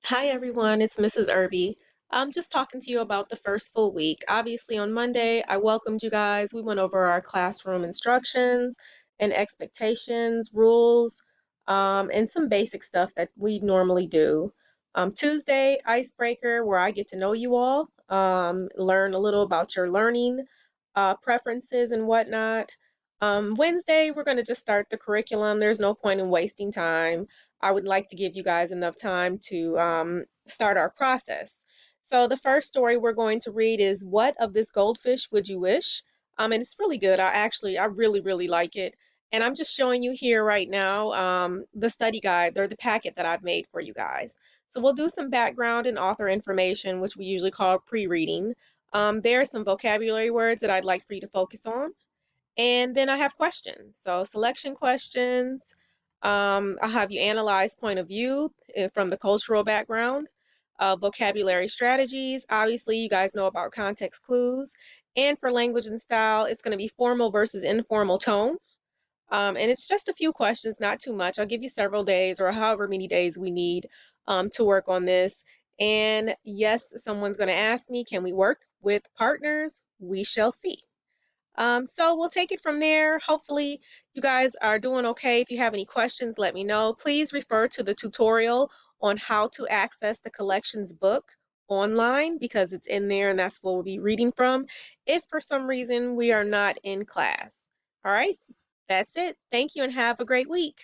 Hi everyone, it's Mrs. Irby. I'm just talking to you about the first full week. Obviously, on Monday, I welcomed you guys. We went over our classroom instructions and expectations, rules, and some basic stuff that we normally do. Tuesday, icebreaker, where I get to know you all, learn a little about your learning preferences and whatnot. Wednesday, we're going to just start the curriculum. There's no point in wasting time. I would like to give you guys enough time to start our process. So the first story we're going to read is What of This Goldfish Would You Wish? And it's really good. I really, really like it. And I'm just showing you here right now the study guide or the packet that I've made for you guys. So we'll do some background and author information, which we usually call pre-reading. There are some vocabulary words that I'd like for you to focus on. And then I have questions. So selection questions. I'll have you analyze point of view from the cultural background, vocabulary strategies. Obviously, you guys know about context clues. And for language and style, it's going to be formal versus informal tone. And it's just a few questions, not too much. I'll give you several days or however many days we need to work on this. And yes, someone's going to ask me, can we work with partners? We shall see. So we'll take it from there. Hopefully you guys are doing okay. If you have any questions, let me know. Please refer to the tutorial on how to access the collections book online because it's in there and that's what we'll be reading from if for some reason we are not in class. All right, that's it. Thank you and have a great week.